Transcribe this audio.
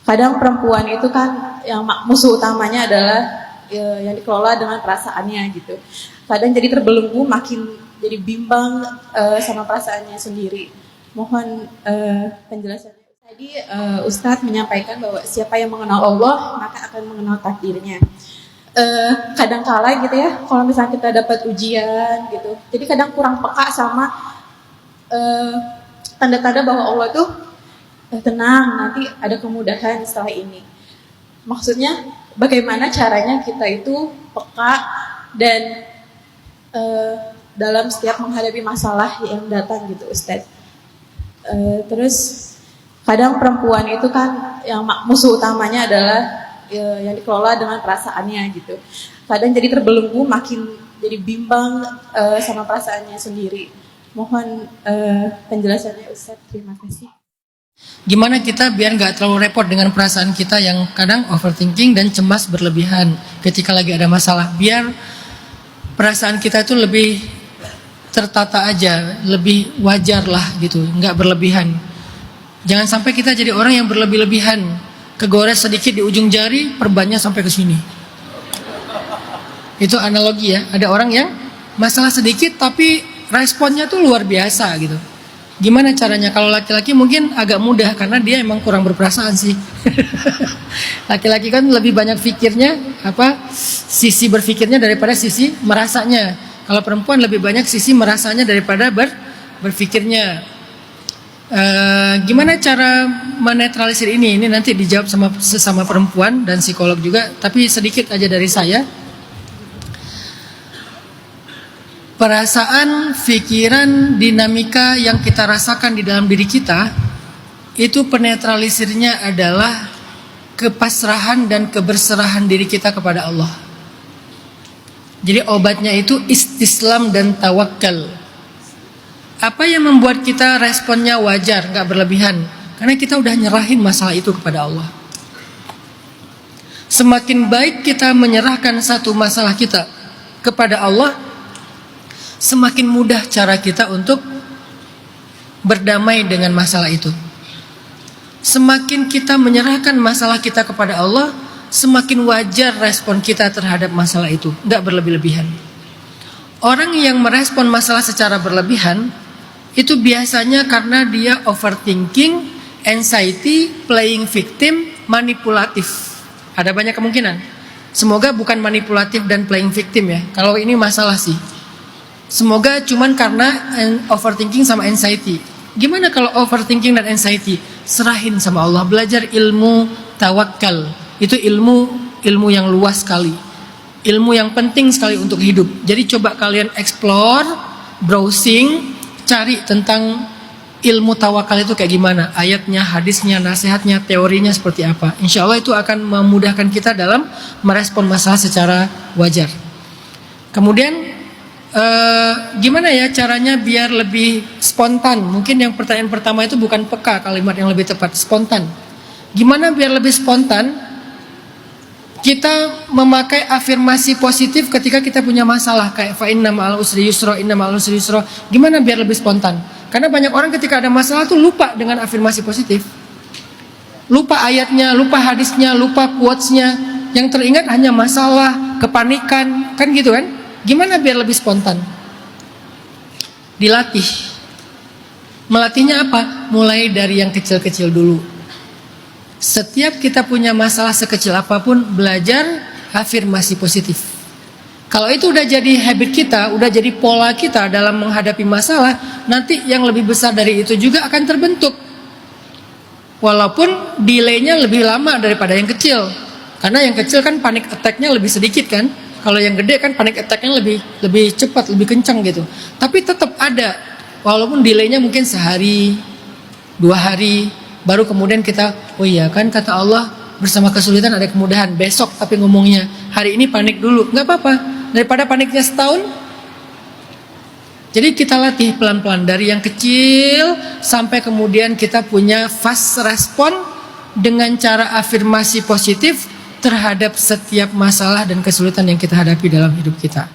kadang perempuan itu kan yang musuh utamanya adalah yang dikelola dengan perasaannya gitu. Kadang jadi terbelenggu, makin jadi bimbang sama perasaannya sendiri. Mohon penjelasannya. Tadi Ustadz menyampaikan bahwa siapa yang mengenal Allah maka akan mengenal takdirnya. Kadang-kala gitu ya, kalau misalnya kita dapat ujian gitu, jadi kadang kurang peka sama tanda-tanda bahwa Allah tuh tenang, nanti ada kemudahan setelah ini. Maksudnya bagaimana caranya kita itu peka dan dalam setiap menghadapi masalah yang datang gitu Ustadz. Terus kadang perempuan itu kan yang musuh utamanya adalah yang dikelola dengan perasaannya gitu. Kadang jadi terbelenggu, makin jadi bimbang sama perasaannya sendiri. Mohon penjelasannya Ustadz, terima kasih. Gimana kita biar nggak terlalu repot dengan perasaan kita yang kadang overthinking dan cemas berlebihan ketika lagi ada masalah. Biar perasaan kita itu lebih tertata aja, lebih wajar lah gitu, nggak berlebihan. Jangan sampai kita jadi orang yang berlebih-lebihan, kegores sedikit di ujung jari, perbannya sampai ke sini. Itu analogi ya. Ada orang yang masalah sedikit tapi responnya tuh luar biasa gitu. Gimana caranya? Kalau laki-laki mungkin agak mudah karena dia emang kurang berperasaan sih. Laki-laki kan lebih banyak pikirnya, sisi berpikirnya daripada sisi merasanya. Kalau perempuan lebih banyak sisi merasanya daripada berpikirnya. Gimana cara menetralisir ini? Ini nanti dijawab sama sesama perempuan dan psikolog juga. Tapi sedikit aja dari saya. Perasaan, pikiran, dinamika yang kita rasakan di dalam diri kita, itu penetralisirnya adalah kepasrahan dan keberserahan diri kita kepada Allah. Jadi obatnya itu istislam dan tawakal. Apa yang membuat kita responnya wajar, gak berlebihan? Karena kita udah nyerahin masalah itu kepada Allah. Semakin baik kita menyerahkan satu masalah kita kepada Allah, semakin mudah cara kita untuk berdamai dengan masalah itu. Semakin kita menyerahkan masalah kita kepada Allah, semakin wajar respon kita terhadap masalah itu, gak berlebih-lebihan. Orang yang merespon masalah secara berlebihan, itu biasanya karena dia overthinking, anxiety, playing victim, manipulatif. Ada banyak kemungkinan. Semoga bukan manipulatif dan playing victim ya. Kalau ini masalah sih. Semoga cuman karena overthinking sama anxiety. Gimana kalau overthinking dan anxiety? Serahin sama Allah, belajar ilmu tawakal. Itu ilmu yang luas sekali. Ilmu yang penting sekali untuk hidup. Jadi coba kalian explore, browsing, cari tentang ilmu tawakal itu kayak gimana. Ayatnya, hadisnya, nasihatnya, teorinya seperti apa. Insya Allah itu akan memudahkan kita dalam merespon masalah secara wajar. Kemudian gimana ya caranya biar lebih spontan? Mungkin yang pertanyaan pertama itu bukan peka, kalimat yang lebih tepat, spontan. Gimana biar lebih spontan? Kita memakai afirmasi positif ketika kita punya masalah, kayak fa inna ma'al usri yusra, inna ma'al usri yusra. Gimana biar lebih spontan? Karena banyak orang ketika ada masalah tuh lupa dengan afirmasi positif. Lupa ayatnya, lupa hadisnya, lupa quotes-nya. Yang teringat hanya masalah, kepanikan, kan gitu kan? Gimana biar lebih spontan? Dilatih. Melatihnya apa? Mulai dari yang kecil-kecil dulu. Setiap kita punya masalah sekecil apapun, belajar afirmasi positif. Kalau itu udah jadi habit kita, udah jadi pola kita dalam menghadapi masalah, nanti yang lebih besar dari itu juga akan terbentuk. Walaupun delaynya lebih lama daripada yang kecil. Karena yang kecil kan panic attack-nya lebih sedikit kan. Kalau yang gede kan panic attack-nya lebih cepat, lebih kencang gitu. Tapi tetap ada, walaupun delaynya mungkin sehari, 2 hari, baru kemudian kita, oh iya kan kata Allah bersama kesulitan ada kemudahan. Besok tapi ngomongnya, hari ini panik dulu, nggak apa-apa. Daripada paniknya setahun. Jadi kita latih pelan-pelan dari yang kecil sampai kemudian kita punya fast respon dengan cara afirmasi positif terhadap setiap masalah dan kesulitan yang kita hadapi dalam hidup kita.